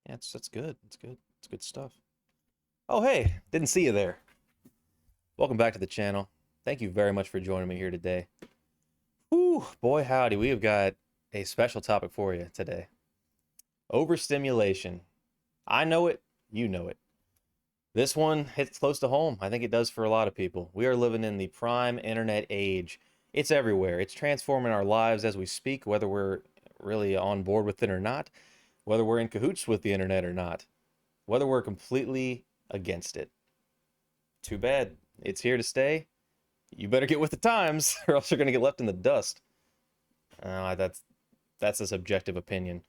Yeah, that's good. It's good. It's good stuff. Oh, hey, didn't see you there. Welcome back to the channel. Thank you very much for joining me here today. Whew, boy, howdy, we have got a special topic for you today. Overstimulation. I know it. You know it. This one hits close to home. I think it does for a lot of people. We are living in the prime internet age. It's everywhere. It's transforming our lives as we speak, whether we're really on board with it or not, whether we're in cahoots with the internet or not, whether we're completely against it. Too bad. It's here to stay. You better get with the times, or else you're gonna get left in the dust. That's a subjective opinion.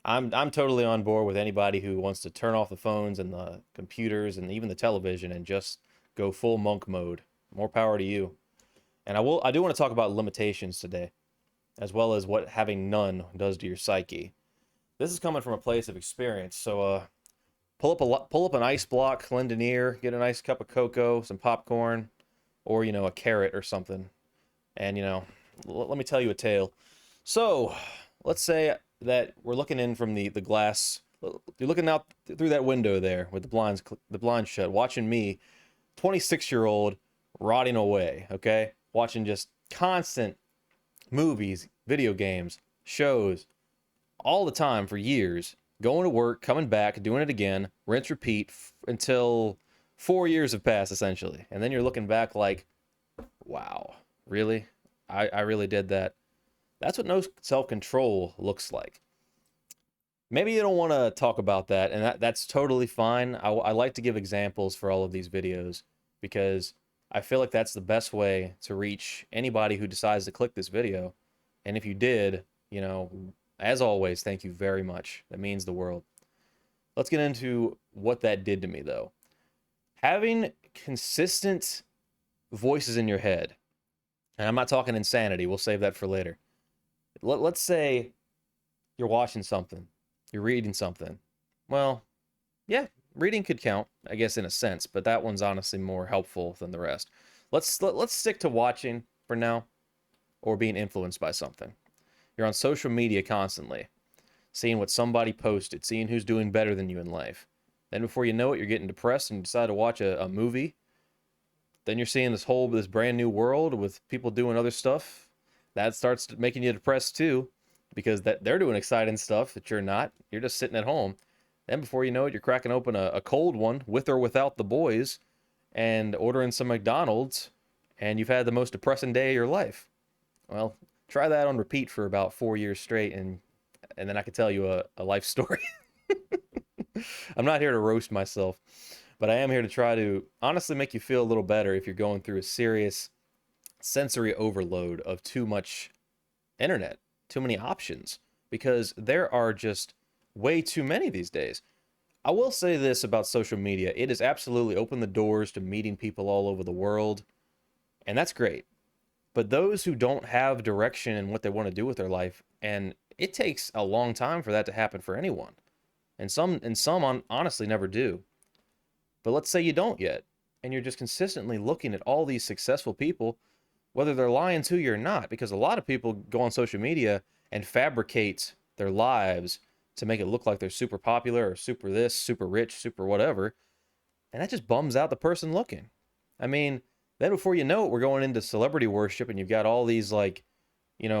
I'm totally on board with anybody who wants to turn off the phones and the computers and even the television and just go full monk mode. More power to you. And I do want to talk about limitations today, as well as what having none does to your psyche. This is coming from a place of experience, so pull up an ice block, lend an ear, get a nice cup of cocoa, some popcorn, or a carrot or something, and let me tell you a tale. So let's say that we're looking in from the glass. You're looking out through that window there with the blinds shut, watching me, 26-year-old, rotting away. Okay, watching just constant movies, video games, shows, all the time for years, going to work, coming back, doing it again, rinse, repeat until 4 years have passed, essentially. And then you're looking back like, wow, really? I really did that. That's what no self control looks like. Maybe you don't want to talk about that, and that's totally fine. I like to give examples for all of these videos because I feel like that's the best way to reach anybody who decides to click this video. And if you did, as always, thank you very much. That means the world. Let's get into what that did to me, though. Having consistent voices in your head, and I'm not talking insanity, we'll save that for later. Let's say you're watching something, you're reading something. Well, yeah, reading could count, I guess, in a sense, but that one's honestly more helpful than the rest. Let's stick to watching for now, or being influenced by something. You're on social media constantly, seeing what somebody posted, seeing who's doing better than you in life. Then before you know it, you're getting depressed and you decide to watch a movie. Then you're seeing this brand new world with people doing other stuff. That starts making you depressed too, because they're doing exciting stuff that you're not. You're just sitting at home. Then before you know it, you're cracking open a cold one with or without the boys and ordering some McDonald's, and you've had the most depressing day of your life. Well, try that on repeat for about 4 years straight, and then I could tell you a life story. I'm not here to roast myself, but I am here to try to honestly make you feel a little better if you're going through a serious sensory overload of too much internet, too many options, because there are just way too many these days. I will say this about social media: it has absolutely opened the doors to meeting people all over the world, and that's great. But those who don't have direction in what they want to do with their life, and it takes a long time for that to happen for anyone, and some honestly never do. But let's say you don't yet, and you're just consistently looking at all these successful people, whether they're lying to you or not, because a lot of people go on social media and fabricate their lives to make it look like they're super popular or super this, super rich, super whatever, and that just bums out the person looking. I mean, then before you know it, we're going into celebrity worship, and you've got all these like,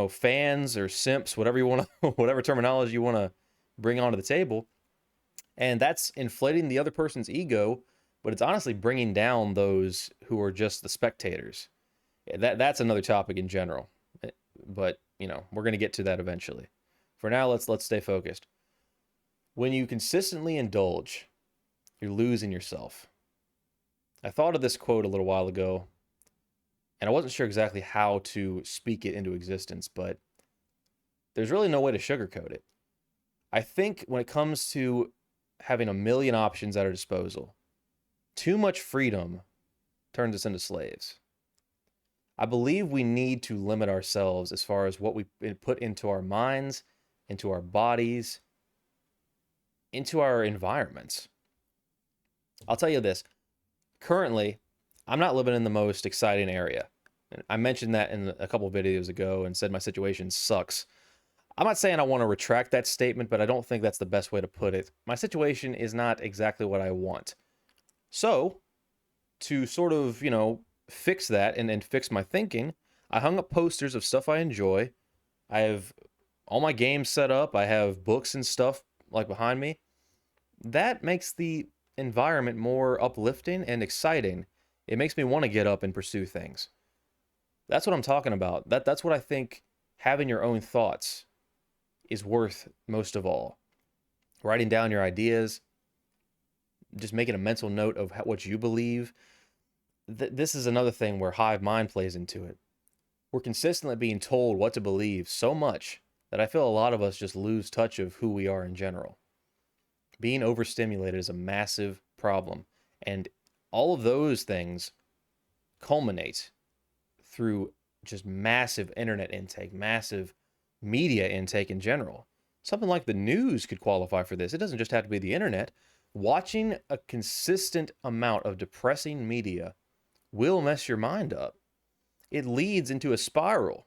fans or simps, whatever you want to, whatever terminology you want to bring onto the table, and that's inflating the other person's ego, but it's honestly bringing down those who are just the spectators. That's another topic in general, but we're going to get to that eventually. For now, let's stay focused. When you consistently indulge, you're losing yourself. I thought of this quote a little while ago, and I wasn't sure exactly how to speak it into existence, but there's really no way to sugarcoat it. I think when it comes to having a million options at our disposal, too much freedom turns us into slaves. I believe we need to limit ourselves as far as what we put into our minds, into our bodies, into our environments. I'll tell you this: currently, I'm not living in the most exciting area. I mentioned that in a couple videos ago and said my situation sucks. I'm not saying I want to retract that statement, but I don't think that's the best way to put it. My situation is not exactly what I want. So, to sort of, fix that and fix my thinking, I hung up posters of stuff I enjoy. I have all my games set up. I have books and stuff like behind me. That makes the environment more uplifting and exciting. It makes me want to get up and pursue things. That's what I'm talking about. That's what I think having your own thoughts is worth most of all. Writing down your ideas, just making a mental note of what you believe. This is another thing where hive mind plays into it. We're consistently being told what to believe so much that I feel a lot of us just lose touch of who we are in general. Being overstimulated is a massive problem. And all of those things culminate through just massive internet intake, massive media intake in general. Something like the news could qualify for this. It doesn't just have to be the internet. Watching a consistent amount of depressing media will mess your mind up. It leads into a spiral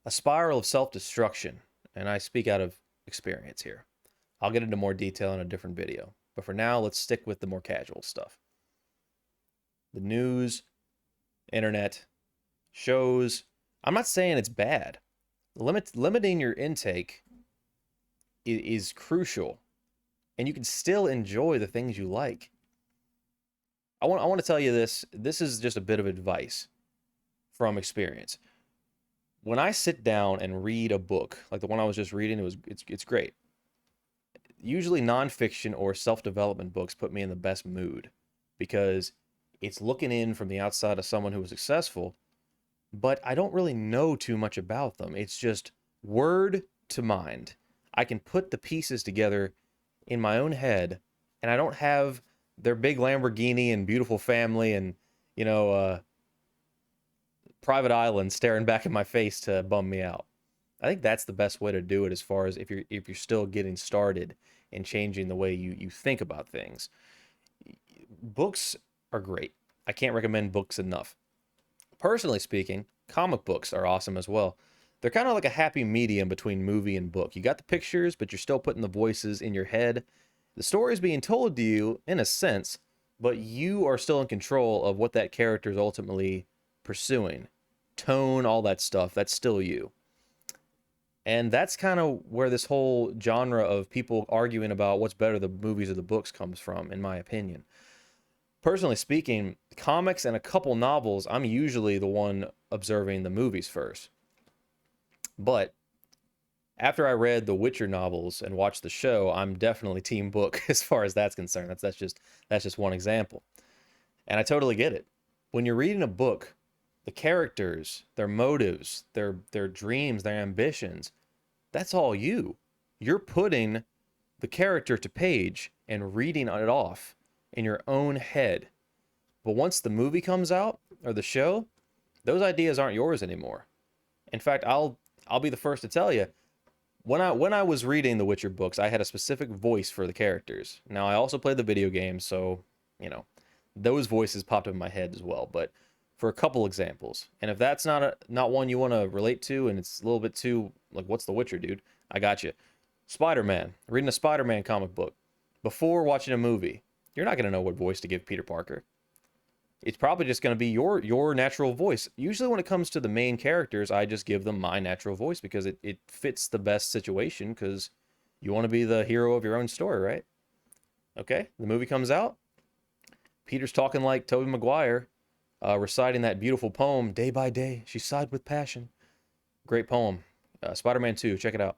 of self-destruction. And I speak out of experience here. I'll get into more detail in a different video. But for now, let's stick with the more casual stuff. The news, internet, shows. I'm not saying it's bad. Limiting your intake is crucial. And you can still enjoy the things you like. I want to tell you this. This is just a bit of advice from experience. When I sit down and read a book, like the one I was just reading, it's great. Usually nonfiction or self-development books put me in the best mood because it's looking in from the outside of someone who was successful, but I don't really know too much about them. It's just word to mind. I can put the pieces together in my own head, and I don't have their big Lamborghini and beautiful family and, private island staring back in my face to bum me out. I think that's the best way to do it as far as if you're still getting started and changing the way you think about things. Books are great. I can't recommend books enough. Personally speaking, comic books are awesome as well. They're kind of like a happy medium between movie and book. You got the pictures, but you're still putting the voices in your head. The story is being told to you in a sense, but you are still in control of what that character is ultimately pursuing. Tone, all that stuff, that's still you. And that's kind of where this whole genre of people arguing about what's better, the movies or the books, comes from, in my opinion. Personally speaking, comics and a couple novels, I'm usually the one observing the movies first. But after I read the Witcher novels and watched the show, I'm definitely team book as far as that's concerned. That's just one example. And I totally get it. When you're reading a book, the characters, their motives, their dreams, their ambitions, that's all you. You're putting the character to page and reading it off in your own head. But once the movie comes out or the show, those ideas aren't yours anymore. In fact, I'll be the first to tell you, when I was reading the Witcher books, I had a specific voice for the characters. Now I also played the video game, so those voices popped up in my head as well. But for a couple examples, and if that's not one you want to relate to, and it's a little bit too like, what's the Witcher, dude? I got you. Spider-Man. Reading a Spider-Man comic book before watching a movie, you're not gonna know what voice to give Peter Parker. It's probably just going to be your natural voice. Usually when it comes to the main characters, I just give them my natural voice because it fits the best situation, because you want to be the hero of your own story, right? Okay, the movie comes out. Peter's talking like Tobey Maguire, reciting that beautiful poem, "Day by day, she sighed with passion." Great poem. Spider-Man 2, check it out.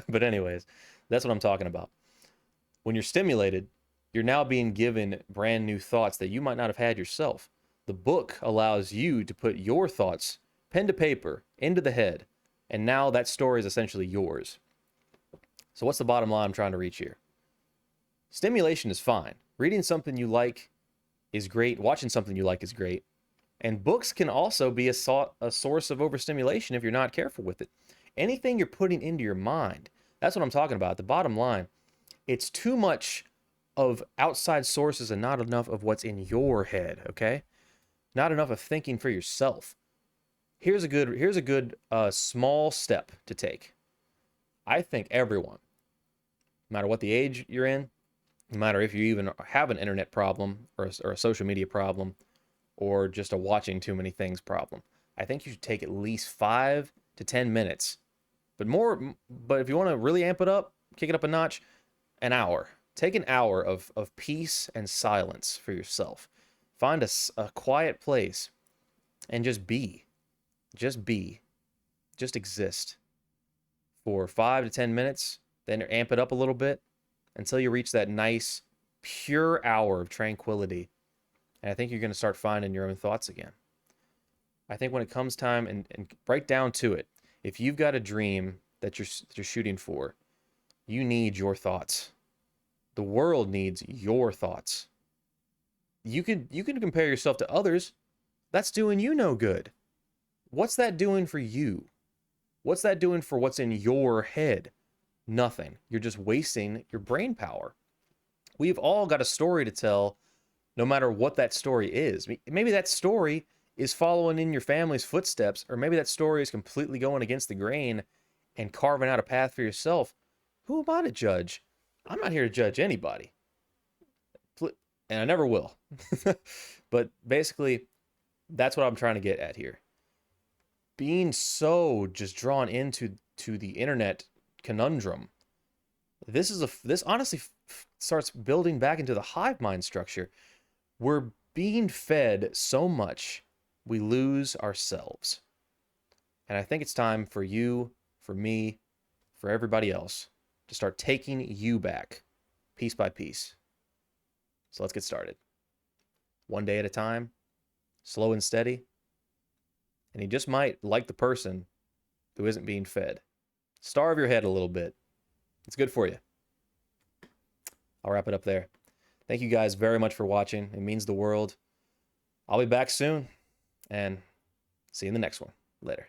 But anyways, that's what I'm talking about. When you're stimulated, you're now being given brand new thoughts that you might not have had yourself. The book allows you to put your thoughts, pen to paper, into the head, and now that story is essentially yours. So what's the bottom line I'm trying to reach here? Stimulation is fine. Reading something you like is great. Watching something you like is great. And books can also be a source of overstimulation if you're not careful with it. Anything you're putting into your mind, that's what I'm talking about. The bottom line, it's too much of outside sources and not enough of what's in your head, okay? Not enough of thinking for yourself. Here's a good small step to take. I think everyone, no matter what the age you're in, no matter if you even have an internet problem or a social media problem or just a watching too many things problem, I think you should take at least 5 to 10 minutes. But if you want to really amp it up, kick it up a notch, an hour. Take an hour of peace and silence for yourself. Find a quiet place and just be. Just be. Just exist for 5 to 10 minutes. Then amp it up a little bit until you reach that nice, pure hour of tranquility. And I think you're going to start finding your own thoughts again. I think when it comes time and right down to it, if you've got a dream that you're shooting for, you need your thoughts. The world needs your thoughts. You can compare yourself to others. That's doing you no good. What's that doing for you? What's that doing for what's in your head? Nothing. You're just wasting your brain power. We've all got a story to tell, no matter what that story is. Maybe that story is following in your family's footsteps, or maybe that story is completely going against the grain and carving out a path for yourself. Who am I to judge? I'm not here to judge anybody. And I never will. But basically, that's what I'm trying to get at here. Being so just drawn into the internet conundrum. This honestly starts building back into the hive mind structure. We're being fed so much, we lose ourselves. And I think it's time for you, for me, for everybody else to start taking you back, piece by piece. So let's get started. One day at a time, slow and steady. And you just might like the person who isn't being fed. Starve your head a little bit. It's good for you. I'll wrap it up there. Thank you guys very much for watching. It means the world. I'll be back soon, and see you in the next one. Later.